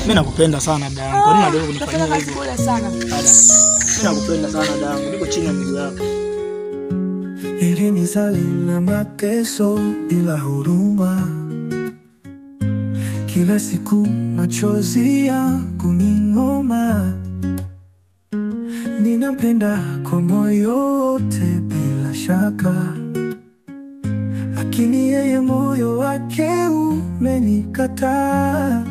Mimi nakupenda sana dada yangu. Kwa nini unajaribu kunifanyia hivyo? Pole sana. Mimi nakupenda sana dada yangu. Niko chini ya miguu yako. Ili nizali na mateso bila huruma. Kila siku machozi yangu ni ngoma. Ninampenda kwa moyo wote bila shaka, lakini yeye moyo wake umenikataa.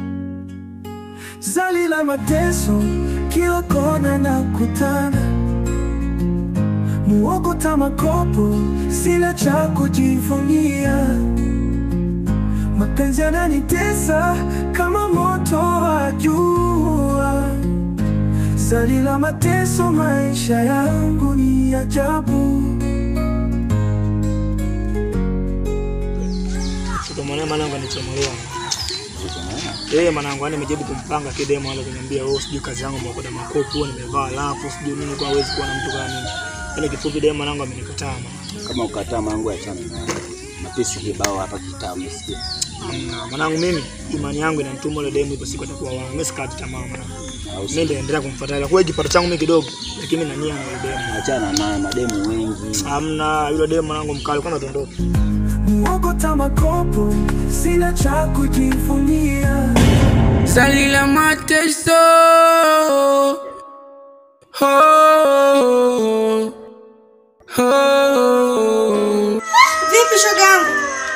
Zali la mateso kila kona nakutana, muogota makopo sina cha kujivunia. Mapenzi yananitesa kama moto wa jua. Zali la mateso, maisha yangu ni ajabu. Sio mwanangu anichomolewa. Mwanangu nimejaribu kumpanga kidemo wale kuniambia sijui kazi yangu mwakoda makopo, nimevaa lapo, sijui nini kwa hawezi kuwa na mtu gani. Yaani kifupi demo mwanangu amenikataa. Kama ukataa mwanangu achana naye. Mapesi kibao hapa kitabu msikia. Mwanangu mimi imani yangu inanituma ile demo ipo siku atakuwa wangu. Mimi sikati tamaa mwanangu. Mimi ndaendelea kumfuatilia. Kwa hiyo kipato changu mimi kidogo, lakini na nia ya demo. Achana naye, mademu wengi. Hamna, yule demo mwanangu mkali kwanza tondoka. Muogota makopo sina cha kujivunia. Zali la mateso. Vipi shoga yangu?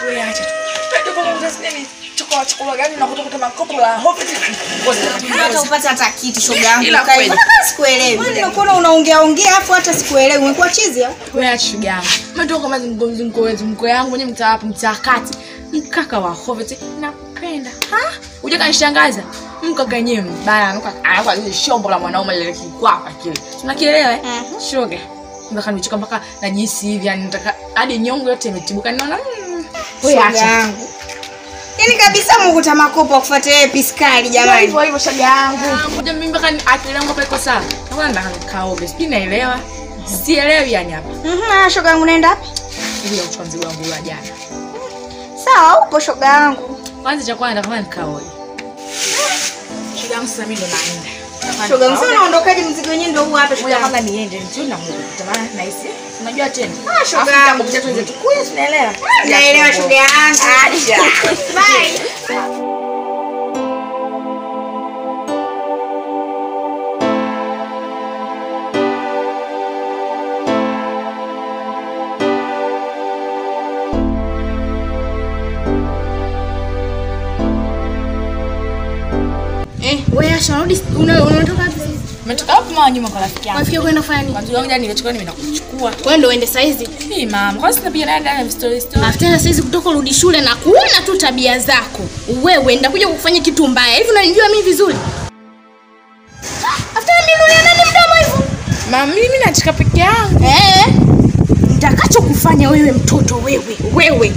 Wewe acha tu. Pende kwa mzazi nini? Chukua gani na kutoka makopo la hope tu. Hata upata hata kitu shoga yangu. Ila kweli. Sikuelewi. Wewe unakuwa unaongea afu hata sikuelewi. Umekuwa chizi au? Wewe acha shoga yangu. Mtoka kama mko yangu mwenye mtakati. Mkaka wa hope nakupenda. Uje kanishangaza. Mkaka yenyewe mbaya anakuwa ile shombo la mwanaume lile kikwapa kile. Tunakielewa shoga. Mpaka nichoka mpaka najisi hivi yani nataka hadi nyongo yote imetibuka naona wewe acha yangu. Yaani kabisa muogota makopo kufuatia piskali jamani. Hivyo shoga yangu. Ngoja mimi mpaka akili yangu hapa iko sawa. Naona ndakaoge. Sijui naelewa. Sielewi yani hapa. Shoga yangu naenda wapi? Ili uchukue mzigo wangu wa jana. Sawa, upo shoga yangu. Kwanza cha kwanza kama nikaoge. Shoga yangu sasa mimi ndo naenda. Shoga yangu sasa unaondokaje mzigo wenyewe ndio huu hapa shoga yangu. Kama niende ndio na Mungu. Tamana nahisi. Unajua tena. Shoga yangu kuja tuanze tukue tunaelewa. Naelewa shoga yangu. Bye. Wewe Asharudi unatoka wapi? Umetoka hapo mwa nyuma kwa rafiki yangu. Rafiki yako enda kufanya nini? Mtu wangu jana nimechukua nimeenda kuchukua. Wewe ndio uende saizi. Mama, kwa sababu pia naenda na story. After saizi kutoka urudi shule na kuona tu tabia zako. Wewe ndakuja kufanya kitu mbaya. Hivi unanijua mimi vizuri? After mimi nani mdomo hivyo? Mama, mimi nataka peke yangu. Nitakacho kufanya wewe mtoto wewe.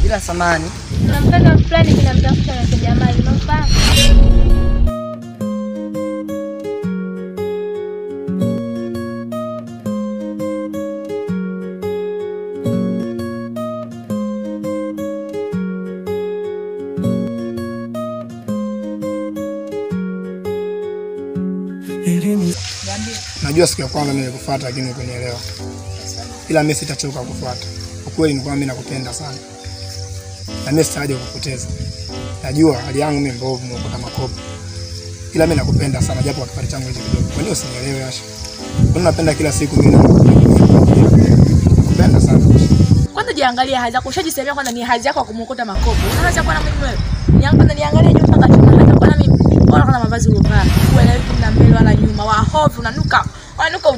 Bila samani. Na mkaka fulani kinamtafuta na Jamali, unafahamu? Najua siku ya kwanza mimi nikufuata lakini ukunielewa. Ila mimi sitachoka kufuata. Kwa kweli ni kwamba mimi nakupenda sana. Na mimi sitaje kukupoteza. Najua hali yangu mimi mbovu nimepata makopo. Ila mimi nakupenda sana japo kipato changu hicho kidogo. Kwa nini usinielewe Asha? Kwa nini napenda kila siku mimi nakupenda sana. Kwanza jiangalia haja yako. Ushajisemea kwanza ni haja yako kumokota makopo. Unaanza kuwa na mimi wewe. Kwanza niangalie juu mpaka chini haja kwa mimi. Bora kana mavazi ulovaa. Uelewi kuna mbele wala nyuma. Wa hofu unanuka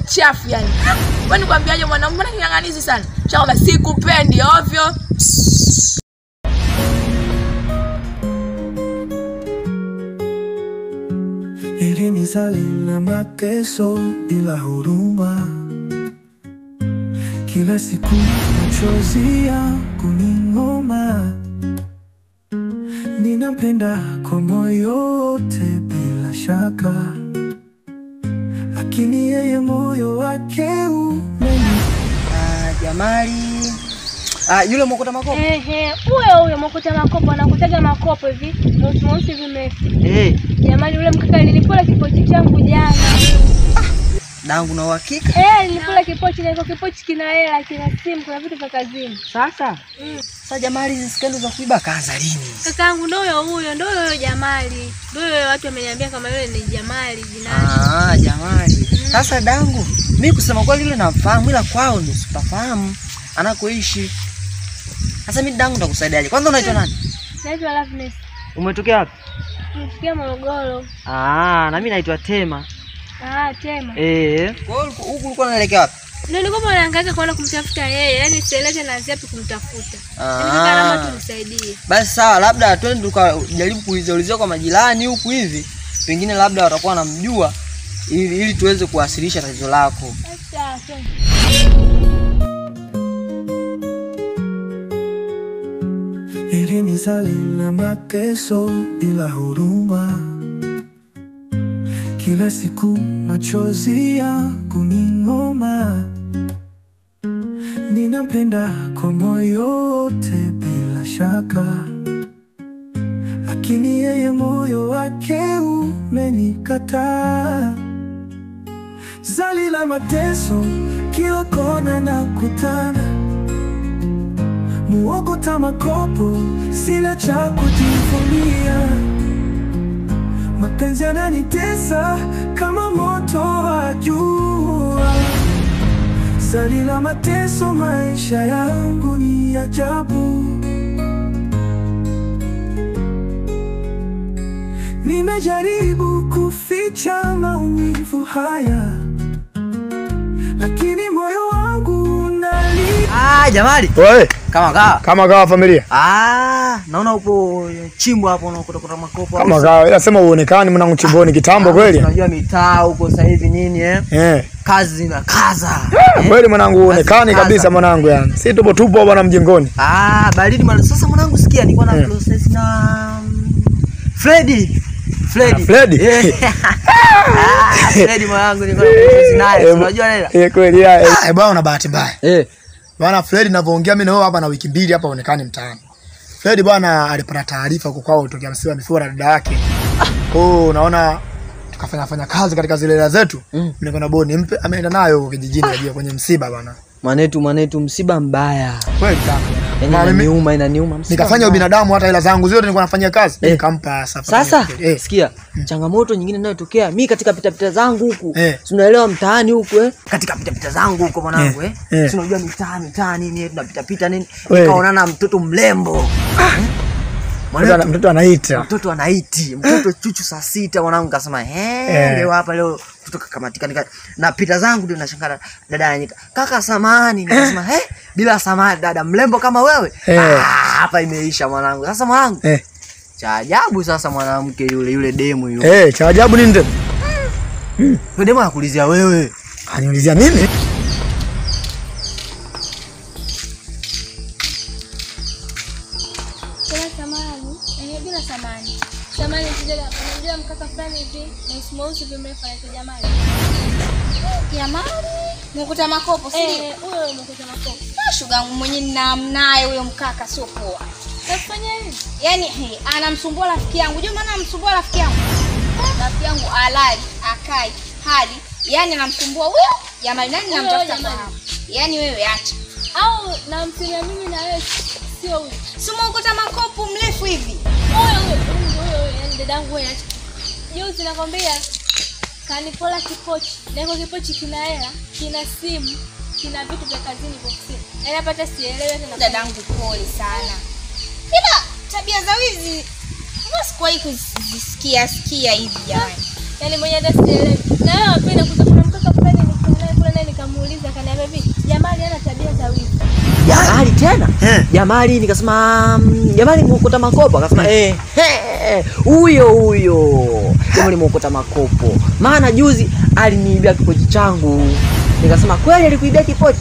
uchafu yani. Wewe nikwambiaje mwanaume mbona kinyang'anizi sana? Shaka sikupendi ovyo. Ili nizali na mateso bila huruma, kila siku machozi yangu ni ngoma. Ninampenda kwa moyo wote bila shaka, lakini yeye moyo wake Jamali. Yule mokota makopo? Huyo mokota makopo anakutaga makopo hivi. Mweusi vimefu. Jamali yule mkaka nilipula kipochi changu jana. Dangu na uhakika? Nilipula kipochi na kipochi kina hela, kina simu, kuna vitu vya kazini. Sasa? Sasa Jamali hizi skendo za kuiba kaanza lini? Kakaangu ndio huyo Jamali. Ndio watu wameniambia kama yule ni Jamali jinani. Jamali. Sasa dangu, mimi kusema kweli yule namfahamu ila kwao ni sipafahamu anakoishi. Sasa mimi dangu nitakusaidiaje? Kwanza unaitwa nani? Naitwa Loveness. Umetokea wapi? Nimetokea Morogoro. Na mimi naitwa Tema. Tema. Kwa hiyo huku ulikuwa unaelekea wapi? Ndio nilikuwa naangaika kwenda kumtafuta yeye, yani sieleje na zipi kumtafuta. Nimekaa na mtu nisaidie. Basi sawa, labda twende tukajaribu kuulizia kwa majirani huku hivi. Pengine labda watakuwa wanamjua ili tuweze kuwasilisha tatizo lako. Ili nizali na mateso bila huruma, kila siku machozi yangu ni ngoma. Ninampenda kwa moyo wote bila shaka, lakini yeye moyo wake umenikataa. Zali la mateso kila kona nakutana, muogota makopo sina cha kujivunia. Mapenzi yananitesa kama moto wa jua. Zali la mateso, maisha yangu ni ajabu. Nimejaribu kuficha maumivu haya, lakini moyo wangu unalia. Jamali. Wewe Kama kawa familia. Naona upo chimbo hapo unakuta makopo. Kama kawa, ila sema uonekane mwanangu chimboni kitambo kweli. Unajua mitaa huko sasa hivi nini kazi zinakaza. Kweli mwanangu uonekane kabisa mwanangu yani. Si tupo bwana mjengoni. Baridi mwanangu. Sasa mwanangu sikia nilikuwa na process na Freddy. Freddy mwanangu nilikuwa na process naye. Unajua nini? Kweli bwana una bahati mbaya. Bwana Freddy ninavyoongea mimi na wewe hapa na wiki mbili hapa onekane mtaani. Freddy bwana alipata taarifa kwa kwao kutokea msiba mifura dada yake. Unaona tukafanya kazi katika zile hela zetu. Niko na boni nimpe ameenda nayo huko kijijini ajia kwenye msiba bwana. Manetu msiba mbaya. Kweli sana. Inaniuma msiba. Nikafanya ubinadamu hata hela zangu zote nilikuwa nafanyia kazi. Nikampa safari. Sasa sikia, changamoto nyingine inayotokea mimi katika pita zangu huku. Si unaelewa mtaani huku katika pita zangu huko mwanangu si unajua mitaa nini tunapita nini. Nikaona na mtoto mlembo. Mtoto anaita. Mtoto chuchu saa 6 mwanangu kasema leo hapa leo kutoka kamatika na pita zangu ndio nashangaa dada ananyika. Kaka samani nikasema bila samani dada mlembo kama wewe. Hapa imeisha mwanangu. Sasa mwanangu cha ajabu sasa mwanamke yule demu yule. Cha ajabu nini tena? Yule demu anakuulizia wewe. Aniulizia mimi? Samani unajua mkaka fulani hivi mweusi vimefa ya Jamali. Jamali? Mkuta makopo si ndio? Huyo mkuta makopo. Shoga yangu mwenye namnaye huyo mkaka sio poa. Kafanya nini? Yaani anamsumbua rafiki yangu. Unajua maana anamsumbua rafiki yangu? Rafiki yangu alali, akai, hadi. Yaani anamsumbua huyo Jamali nani namtafuta fahamu. Yaani wewe acha. Au namtumia mimi na wewe sio huyo. Sio mkuta makopo mrefu hivi. Huyo yani dadangu wewe acha. Juzi nakwambia kanipola kipochi. Niko kipochi kina hela, kina simu, kina vitu vya kazini boxi. Yaani hapata sielewi tena. Dadangu pole sana. Ila tabia za wizi sikuwahi kuzisikia hivi jamani. Yaani mwenye hata sielewi. Na wewe unapenda kuna mkaka fulani nikiona kule naye nikamuuliza akaniambia tena Jamali, nikasema Jamali muokota makopo, akasema huyo Jamali muokota makopo, maana juzi aliniibia kipochi changu. Nikasema kweli alikuibia kipochi?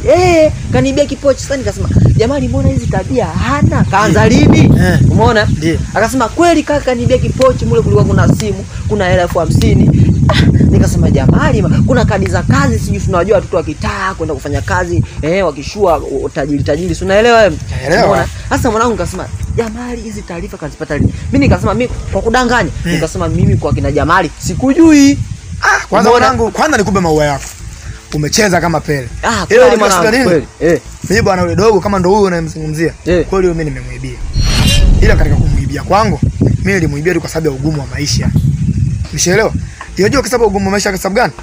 Kaniibia kipochi. Sasa nikasema Jamali, mbona hizi tabia hana? Kaanza lini? Umeona? Akasema kweli kaka, kaniibia kipochi, mule kulikuwa kuna simu, kuna hela 50,000. Nikasema Jamali, kuna kadi za kazi, sijui tunajua watoto wakitaa kwenda kufanya kazi, wakishua tajiri, si unaelewa wewe? Umeona? Sasa mwanangu nikasema Jamali, hizi taarifa kazipata lini? Mimi nikasema mimi kwa kudanganya, nikasema mimi kwa kina Jamali sikujui. Kwanza mwanangu, kwanza nikupe maua yako. Umecheza kama Pele. Kweli mwanangu, kweli. Mimi bwana yule dogo kama ndo huyo unayemzungumzia. Kweli mimi nimemuibia. Ila katika kumuibia kwangu, mimi nilimuibia tu kwa sababu ya ugumu wa maisha. Umeshaelewa? Unajua kwa sababu ugumu wa maisha kwa sababu gani?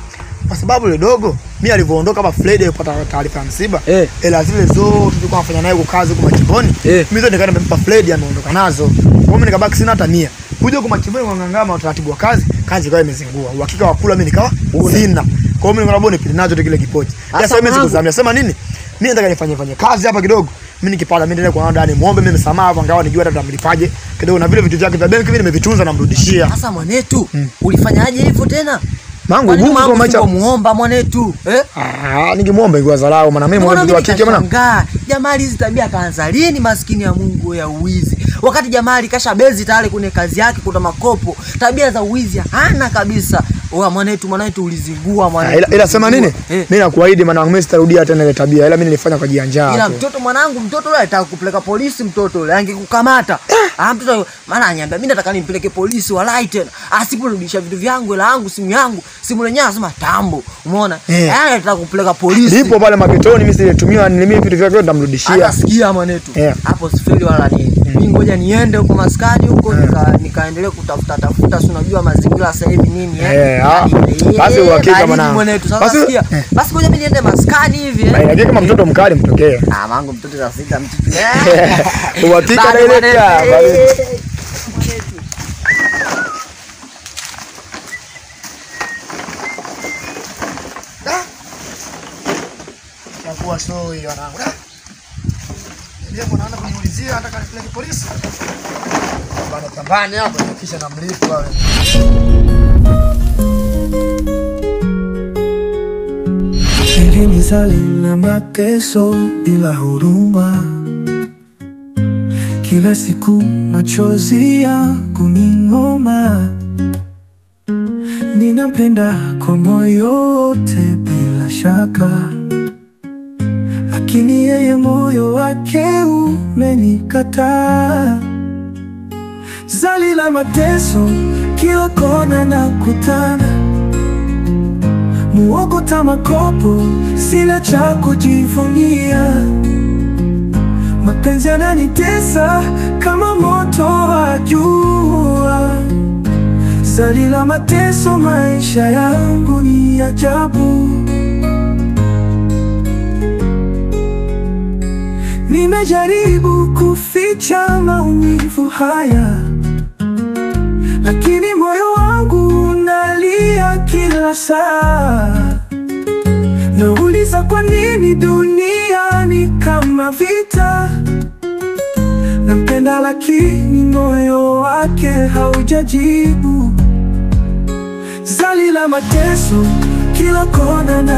Kwa sababu yule dogo, mimi alivyoondoka kama Friday alipata taarifa ya msiba, ila zile zote tulikuwa tunafanya naye kazi huko machimboni. Mimi zote nikaenda nimempa Friday, ameondoka nazo. Kwa mimi nikabaki sina hata 100. Kuja huko machimboni ngangama utaratibu wa kazi ikawa imezingua. Uhakika wa kula mimi nikawa sina. Kwa hiyo mimi nikaona nipite nacho kile kipochi. Sasa mimi sikuzamia sema nini? Mimi nataka nifanye kazi hapa kidogo. Mimi nikipata mimi ndio kwa ndani muombe mimi msamaha hapa, ngawa nijua hata tamlipaje kidogo, na vile vitu vyake vya benki mimi nimevitunza na mrudishia. Sasa mwanetu, ulifanyaje hivyo tena? Mangu gumu kwa maisha. Muomba mwanetu. Ningemuomba ingekuwa dharau, maana mimi mwanangu wa kike bwana. Jamali hizi tabia kaanza lini maskini ya Mungu ya uwizi? Wakati Jamali kasha bezi tayari kwenye kazi yake kutoa makopo, tabia za uwizi hana kabisa. Mwanetu ulizingua mwanetu. Ila sema nini? Mimi nakuahidi mwanangu, mimi sitarudia tena ile tabia. Ila mimi nilifanya kwa ajili ya njaa. Ila mtoto mwanangu, mtoto yule alitaka kupeleka polisi, mtoto yule angekukamata. Mtoto maana anyambia mimi nataka nimpeleke polisi walai tena. Asiporudisha vitu vyangu, hela yangu, simu yangu, simu lenyewe anasema tambo. Umeona? Anataka kupeleka polisi. Ndipo pale maketoni mimi silitumia, nilimia vitu vyake nitamrudishia. Atasikia mwanetu. Hapo sifeli wala nini. Mimi ngoja niende huko maskani huko nikaendelee kutafuta, si unajua mazingira sasa hivi nini basi uhakika mwanangu. Basi ngoja mimi niende maskani hivi. Lakini kama mtoto mkali mtokee. Mangu mtoto za sita mtoto. Uhakika na ile pia. Kwa so hiyo wanangu. Ndio naanza kuniulizia hata kanipeleke polisi. Bana pambane hapo kisha namlipa wewe. Nizale na mateso bila huruma, kila siku machozi yangu kuning'oma. Ninampenda kwa moyo wote bila shaka, lakini yeye moyo wake umenikataa. Zali la mateso kila kona nakutana, muokota makopo sina cha kujivunia. Mapenzi yananitesa kama moto wa jua. Zali la mateso, maisha yangu ni ajabu. Nimejaribu kuficha maumivu haya, lakini moyo wangu unalia kila saa. Nauliza kwa nini dunia ni kama vita. Nampenda lakini moyo wake haujajibu. Zali la mateso kila kona na